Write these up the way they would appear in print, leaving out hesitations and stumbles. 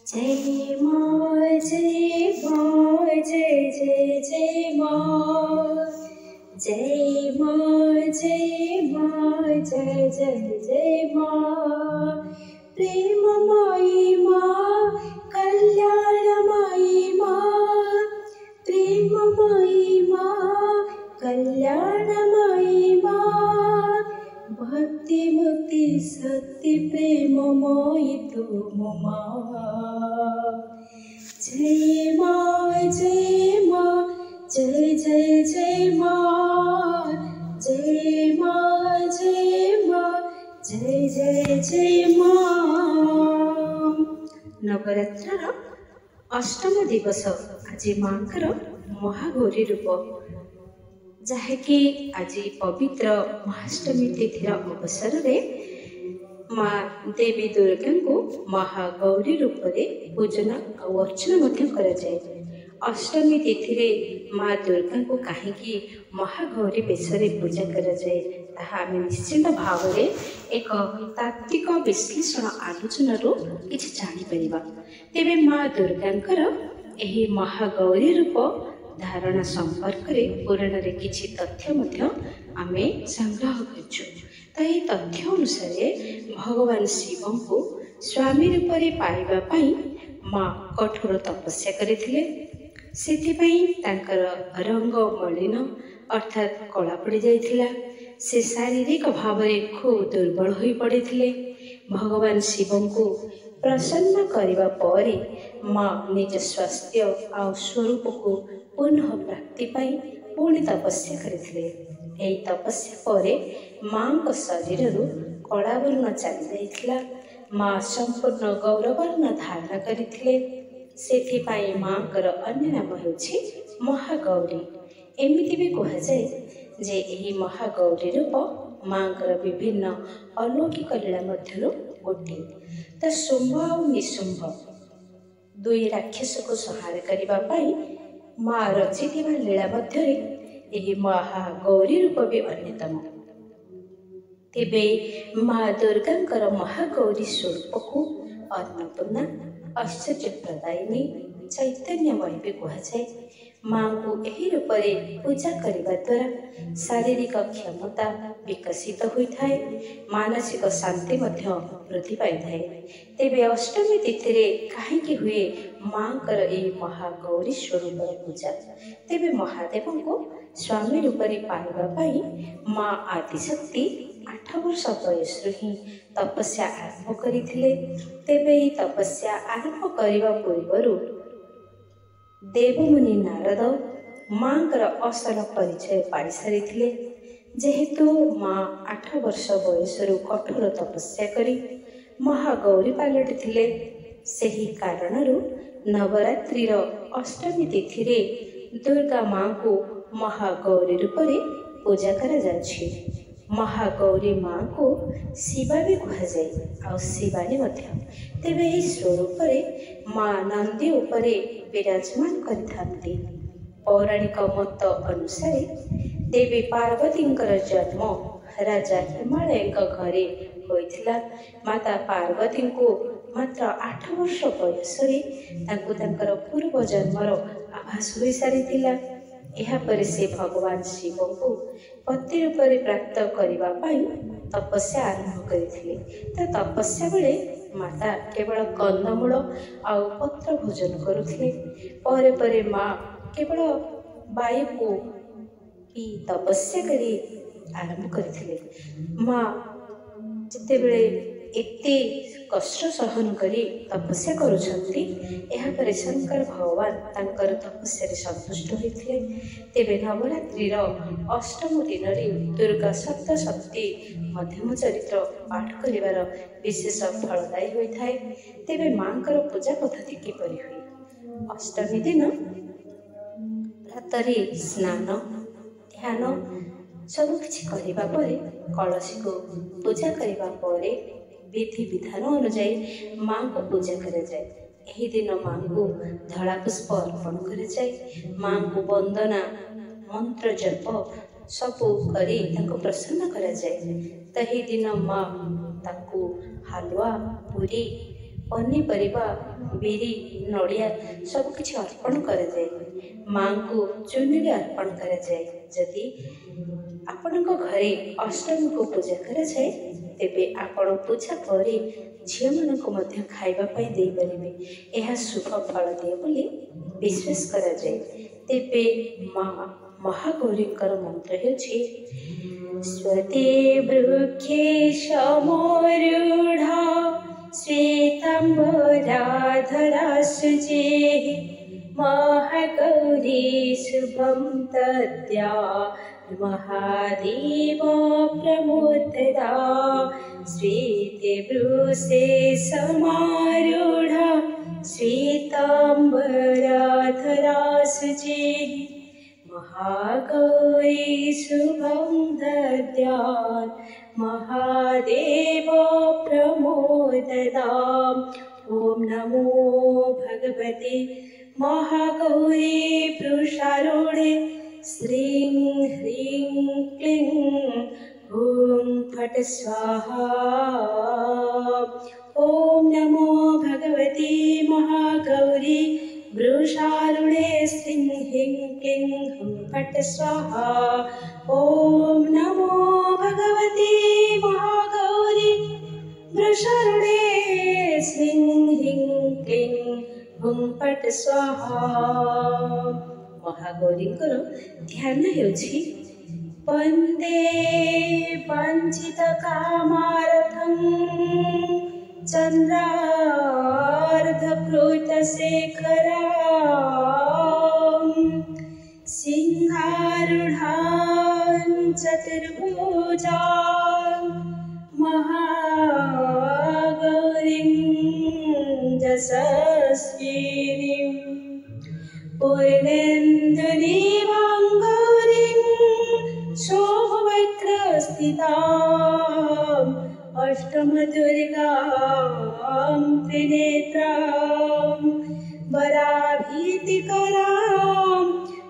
जय माँ जय माँ जय जय जय माँ, जय माँ जय माँ जय जय जय माँ। प्रेममयी माँ, कल्याणमयी माँ, प्रेममयी माँ, कल्याणमयी माँ। भक्ति मुक्ति शक्ति प्रेममयी तुम माँ। जय माँ जय माँ जय जय जय माँ, जय माँ जय माँ जय जय जय माँ। नवरात्रर अष्टम दिवस आज माँकर महागौरी रूप, जहाँकि आज पवित्र महाअष्टमी तिथिर अवसर में माँ देवी दुर्गा को महागौरी रूप में पूजन और अर्चना कराए। अष्टमी तिथि रे माँ दुर्गा को कहीं महागौरी बेश पूजा कराए ताहा आम निश्चित भाव में एक तात्विक विश्लेषण आलोचना किसी जापर। तेरे माँ दुर्गांकर यही महागौरी रूप धारणा संपर्क में पुराण रे किछि तथ्य आमे संग्रह करछु। ताई तथ्य अनुसार भगवान शिव को स्वामी रूप में पाइबा पाई माँ कठोर तपस्या करथिले। सेथिपाई तांकर रंग मलिन अर्थात कला पड़ जाइथिला। से शारीरिक भाव में खूब दुर्बल हो पड़े। भगवान शिव को प्रसन्न करने पर माँ निज स्वास्थ्य और स्वरूप को पुनः प्राप्ति पाई पुणी तपस्या करथिले। एही तपस्या पर माँ शरीर कलावर्ण चली जाइथिला। माँ संपूर्ण गौरवर्ण धारण करथिले। सेथिपाई माँकर अन्य नाम हेउछि महागौरी। एमिति भी कहा जाए जे एही महागौरी रूप माँकर विभिन्न अलौकिक लीला मध्यरु गोटे। तो शुंभ और निशुंभ दुई राक्षस को संहार करने माँ रचिथिबा लीला मध्य एही महागौरी रूप भी अन्यतम। तेबे माँ दुर्गांकर महागौरी स्वरूप को अन्नपूर्णा, आश्चर्य प्रदायिनी, चैतन्यमयी भी कहा जाए। माँ को यही रूप में पूजा करने द्वारा शारीरिक क्षमता विकसित होता है, मानसिक शांति वृद्धि पाई थाए। तेबे अष्टमी तिथि रे कहीं हुए माँकर यही महागौरी स्वरूप पूजा। तेबे महादेव को स्वामी रूप में पाइबा पाई माँ आदिशक्ति 8 वर्ष बयस ही तपस्या आरंभ करथिले। तेबे ही तपस्या आरंभ करने पूर्व देवमुनि नारद माँकर असल परिचय पाई सारी। जेहेतु माँ 8 वर्ष बयस कठोर तपस्या करी महागौरी पलटि थिले, सही कारणरू नवरात्रिर अष्टमी तिथि रे दुर्गा माँ को महागौरी रूप में पूजा करा जाछि। महागौरी माँ को शिवा भी कहा जाए और शिवानी मध्य। तेबे यही स्वरूप माँ नंदी उपरे विराजमान करथांती। पौराणिक मत अनुसार देवी पार्वतींकर जन्म राजा हिमालय घरे होइथिला। माता पार्वती को मात्र 8 वर्ष बयस पूर्व जन्मर आभास हो सारी। यापर से भगवान शिव को पति रूप में प्राप्त करने तपस्या आरंभ करथिले। तो तपस्या बेले माता केवल कंदमूल आउ पत्र भोजन करुथिले। परे परे माँ केवल वायु को पी तपस्या करी आरंभ करथिले। माँ जितेबेले एते कष्ट सहन करी तपस्या करुछंती, यापर शंकर भगवान तांकर तपस्या संतुष्ट होइथिले। तेबे नवरात्रिर अष्टम दिन दुर्गा सप्तशती मध्यम चरित्र पाठ करिवार विशेष फलदायी होइथाय। तेबे माँकर पूजा पद्धति किपरि हुए? अष्टमी दिन प्रातरे स्नान ध्यान सब किछि करिबा परे कलश को पूजा करिबा परे विधि विधान अनुଯାयी माँ को पूजा करा जाए। यही दिन माँ को धला पुष्प अर्पण करा जाए। माँ को वंदना मंत्र जप सब करी ताको प्रसन्न करा जाए। तही दिन माँ ताको हलवा पूरी पनीपरिबा बिरी नड़िया सबकिछि अर्पण कराए। माँ को चुनरी अर्पण कराए। जदि आपण घरे अष्टमी को पूजा कराए तेबे आपण पूजा पर झील मान खाइबा दे पारे। यह शुभ फल दिए बोली विश्वास कराए। तेबे माँ महागौरी मंत्र होछि स्वते वृक्षे समरूढ़ा श्वेतांबराधरा शुचेः महागौरी शुभं तद्या महादेव प्रमोददा श्वेते वृषे समारूढ़ा श्वेतांबराधरा शुचेः महागौरी शुभं दद्यात् महादेव प्रमोददाम्। ॐ नमो भगवते महागौरी वृषारूढे श्रीं ह्रीं क्लीं ॐ फट् स्वाहा। ॐ नमो भगवते महागौरी वृषारूढे श्रीं ह्रीं क्लीं फट् स्वाहा। ॐ नमो भगवते महागौरी वृषारूढे श्रीं ह्रीं क्लीं फट् स्वाहा। महागौरींकर ध्यान हेउछि वन्दे वञ्चितकामार्थं चन्द्रार्धकृतशेखरां सिंहारूढां चतुर्भुजां महागौरीं यशस्विनीं पूर्णेन्दुनीवां गौरीं शोभवक्त्रस्थिताम् अष्टमदुर्गां त्रिनेत्रां वराभीतिकरां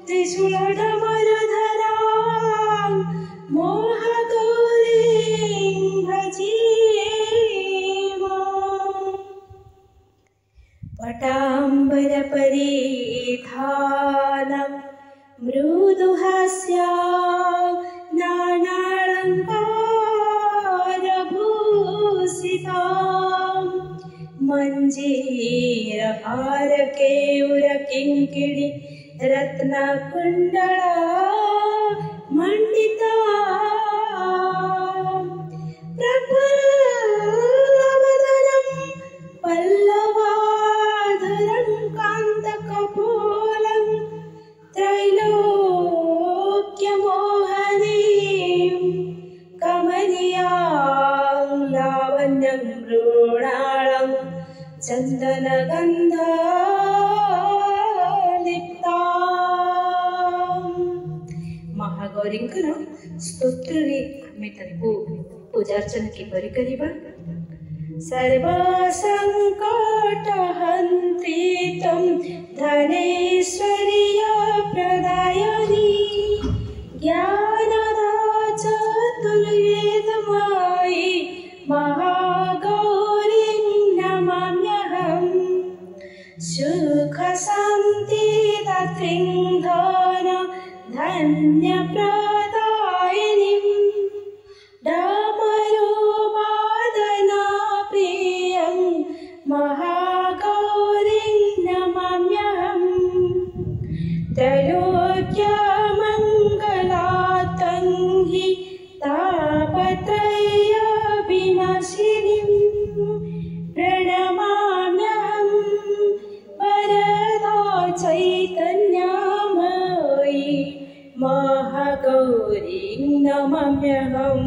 त्रिशूलधमरधरां महागौरीं भजेम। पटाम्बरपरिधानं मृदुहास्यां नानालङ्कारभूषितां मञ्जीरहारकेयूरकिङ्किणी रत्नकुण्डला मण्डितां प्रफुल्लवदनं पल्लवाधरं कान्तकपोलं त्रैलोक्यमोहनीं कमनीयां लावण्यं मृणालं चन्दनगन्धलिप्तां। महागौरींकर स्तोत्र रे आमे ताको पूजार्चना किपरि करिबा। सर्वसंकटहन्त्री त्वं धनैश्वर्यप्रदायिनी ज्ञानदा चतुर्वेदमयी महागौरीं नमाम्यहम्। सुखशान्तिदात्रीं धन धन्यप्रदायिनीं डमरुवादनप्रियं महागौरीं नमाम्यहम्। त्रैलोक्यमङ्गलातं हि तापत्रयविनाशिनीं प्रणमाम्यहम्। वरदा चैतन्यमयी महागौरीं नमाम्यहम्।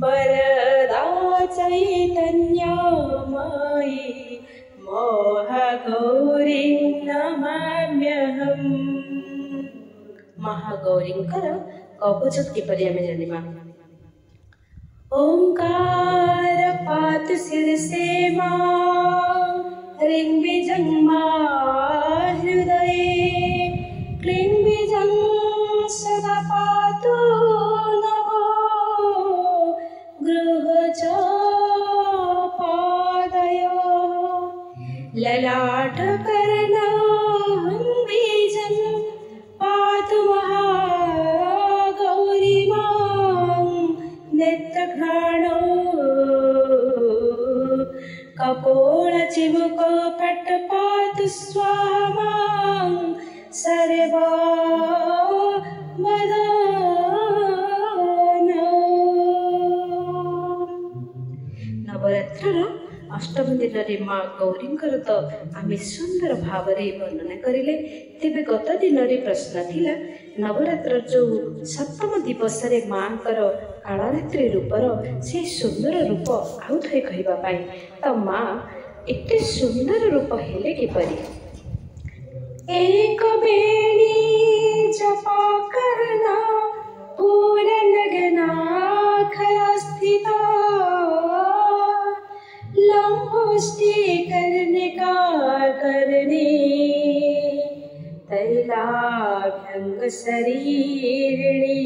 वरदा चैतन्यमयी महागौरीं नमाम्यहम्। महागौरींकर कवच किपरि आमे जानिबा। ओंकार पातु शीर्षे मां ह्रीं बीजं मां हृदये क्लीं बीजं सदा पातु नभो गृह च पादयो ललाट करना बीजन पातु महागौरी मां नेत्रघ्राणो कपोल चिमुक पट पातु स्वाहा मां सर्वा नवरात्र अष्टम दिन में माँ गौरी तो आम सुंदर भाव वर्णना करें। तेरे गत दिन प्रश्न थिला नवरात्र जो सप्तम दिवस माँ कालरात्रि रूपर से सुंदर रूप आउ थे कहवाई तो माँ एत सुंदर रूप हेले किपरि एक बेणी जपा करना पूरन गनाखया स्थिता लंबुष्टि करने का करने तैलाभ्यंग शरीरिणी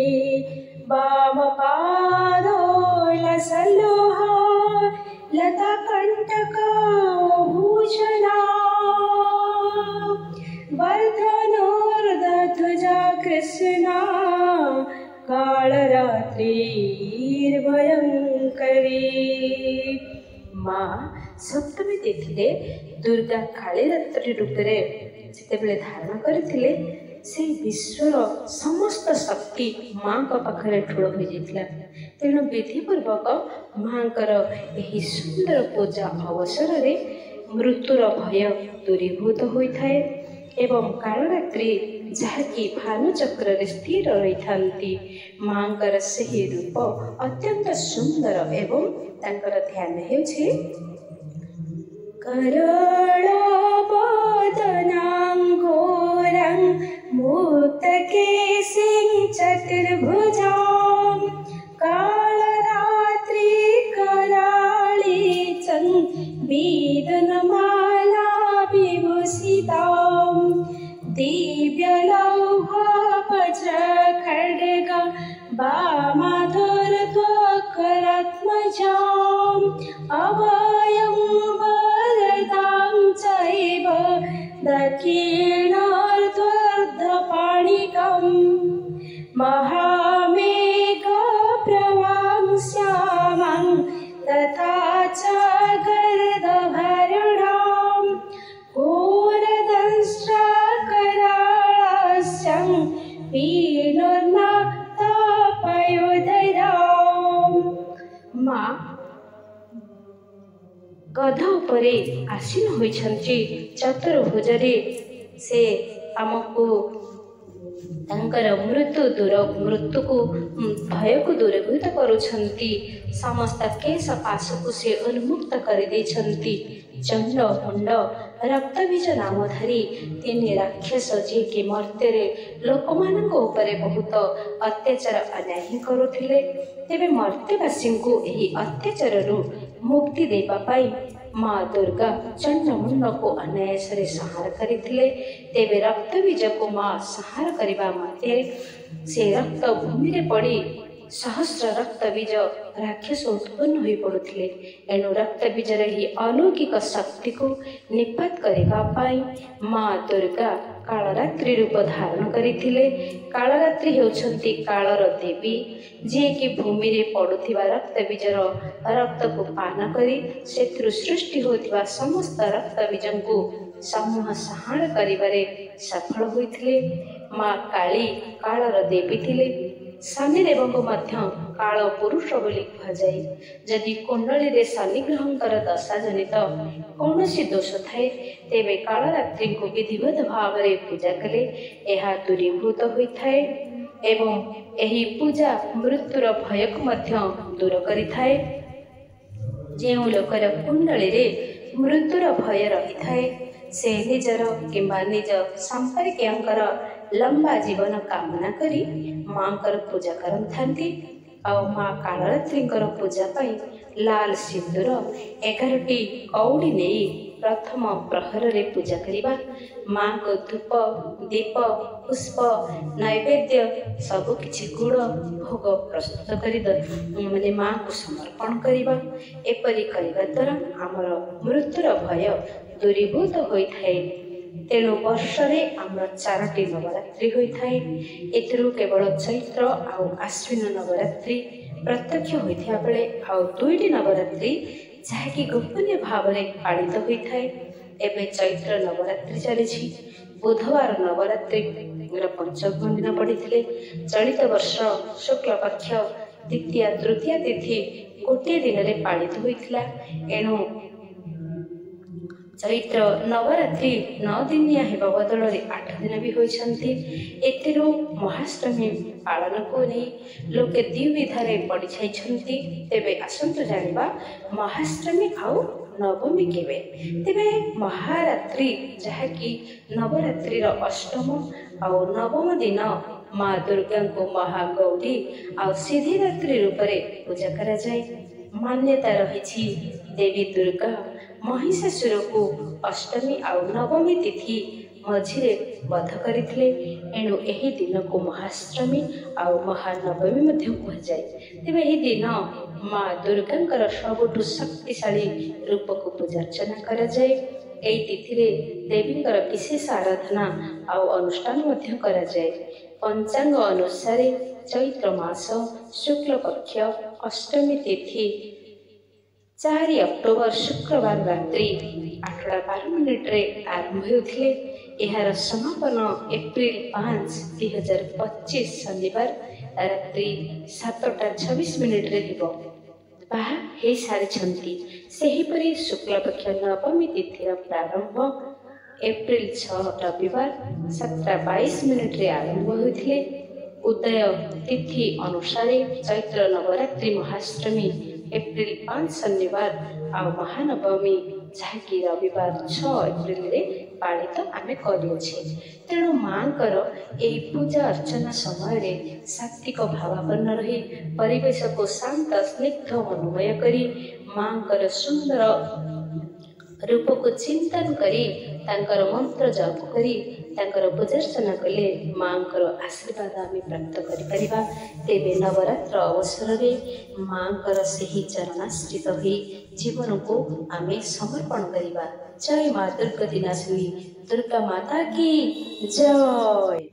वाम पादो लसलोहा लता कंटका भूषणा वर्धनोर्ध्वजा कृष्णा कालरात्रिर्भयंकरी। माँ सप्तमी तिथि दुर्गा कालीरात्रि रूपे जितेबले धारण करथिले से विश्वर समस्त शक्ति माँ का पाखरे ठूल हो जाता। तेणु विधिपूर्वक माँ यही सुंदर पूजा अवसर रे मृत्युर भय दूरीभूत होता है एवं कालरात्रि जहाँकि भानुचक्र स्थिर रही था माँ से रूप अत्यंत सुंदर एवं तांकर ध्यान हेउछि करलबदनांगोरं मुक्तकेशिं चतुर्भुजां कालरात्रि कराळी चं वेदनमाला विभूषितां दिव्यलौह वज्र खड्ग वामाधरत्वकरात्मजाम् अभयं वरदां चैव दक्षिणार्धपाणिकम् महामेघप्रवां श्यामं तथा च गर्दभरणां घोरदंष्ट्राकराळास्यं माँ गध उपरे आसीन होइछन्ति चतुर्भुज से आमको मृत्यु को भय को दूरीभूत करुछन्ति समस्त केश पाश को से उन्मुक्त कर देछन्ति चंड मुंड रक्तबीज नामधारी तीन राक्षस जी कि मर्त्य लोकमानक उपरे बहुत अत्याचार अन्याय करुथिले तेबे मर्त्यवासी को यही अत्याचार मुक्ति देबा पाई माँ दुर्गा चंडमुंड को अनायास संहार करथिले। तेबे रक्तबीज को माँ संहार करबा मात्रे से रक्त भूमि रे पड़ी सहस्र रक्तबीज राक्षस उत्पन्न हो पड़ुथिले। एणु रक्तबीजर ही अलौकिक शक्ति को निपात करबा पाई माँ दुर्गा कालरात्रि रूप धारण करथिले। कालरात्रि हेउछन्ति कालर देवी जे कि भूमि रे पड़ुथिबा रक्तबीजर रक्त को पान करी सेत्रु सृष्टि होतिबा समस्त रक्तबीजन को समूह संहार करिबारे सफल होइथिले। माँ काली कालर देवी थिले। शनि देव को काल पुरुष बोली कहुए। जदि कुंडली रे शनि ग्रहंकर दशा जनित कौन दोष थाए तेबे कालरात्रि को विधिवत भाव में पूजा कले यह दूरीभूत होता है एवं यही पूजा मृत्युर भय को दूर करिथाए। जो लोकर कुंडली रे मृत्युर भय रही थाए से निजर किंबा निज संपर्कीयंकर लंबा जीवन कामना करी माँ पूजा करथांती। माँ कालरात्रि पूजा पाई लाल सिंदूर 11टी कौड़ी नहीं प्रथम प्रहर रे पूजा करिबा। माँ को धूप दीप पुष्प नैवेद्य सब किछि गुड़ भोग प्रस्तुत कर माने माँ को समर्पण करिबा। एपरि करिबा द्वारा आमर मृत्युर भय दूरीभूत होइथाए। तेणु वर्षरे आमर 4टी नवरात्रि होइथाए। एथिरु केवल चैत्र आउ आश्विन नवरात्रि प्रत्यक्ष होइथिया बेले आउ 2टी नवरात्रि जहाँकि गोपनीय भाव में पालित होइथाए। एबे चैत्र नवरात्रि चलिछि। बुधवार नवरात्रि पंचम दिन पड़िथिले। चलित वर्ष शुक्ल पक्ष द्वितीय तृतीय तिथि गोटे दिन में पालित होइथिला। एणु चैत्र नवरात्रि 9 दिनिया हेबा बदल 8 दिन भी होइछन्ति। एथिरु महाष्टमी पालन को नहीं लोके द्विविधारे पड़ी छाइछन्ति। तेबे आसंतु जानिबा महाष्टमी आउ नवमी केबे। तेबे महारात्रि जहाँकि नवरात्रि अष्टम आउ नवम दिन माँ दुर्गा को महागौरी आउ सिद्धिदात्री रूप में पूजा करा जाए। मान्यता रही देवी दुर्गा महिषासुर को अष्टमी आउ नवमी तिथि मझिरे वध करथिले। एणु एही दिन को महाष्टमी आउ महानवमी मध्य कहुए। तेबे एही दिन माँ दुर्गांकर सबुठु शक्तिशाली रूप को पूजा अर्चना करा जाए। एही तिथिरे देवींकर विशेष आराधना आउ अनुष्ठान मध्य करा जाए। पंचांग अनुसार चैत्र मास शुक्ल पक्ष अष्टमी तिथि 4 अक्टोबर शुक्रवार रात्रि 8:12 रे आरंभ होइथिले। एहार समापन एप्रिल 5, 2025 शनिवार रात्रि 7:26 रे हेबो। बाहा हे सारिछन्ति। सेहीपरि शुक्ल पक्ष नवमी तिथिर प्रारंभ एप्रिल 6 रविवार 7:22 रे आरंभ होइथिले। उदय तिथि अनुसार चैत्र नवरात्रि महाष्टमी एप्रिल 5 शनिवार आउ महानवमी जहाँकि रविवार 6 एप्रिल रे पालित आमे करिछे। तेणु माँकर एही पूजा अर्चना समय रे सात्विक भावापन्न रही परिवेश को शांत स्निग्ध मनोमय करी माँकर सुंदर रूप को चिंतन करी तांकर मंत्र जप करी तांकर पूजार्चना कले माँकर आशीर्वाद आमे प्राप्त करि परिबा। तेबे नवरात्र अवसर रे माँकर सेही चरणाश्रित होई जीवन को आमे समर्पण करिबा। जय माँ दुर्गति नाशिनी दुर्गा माता की जय।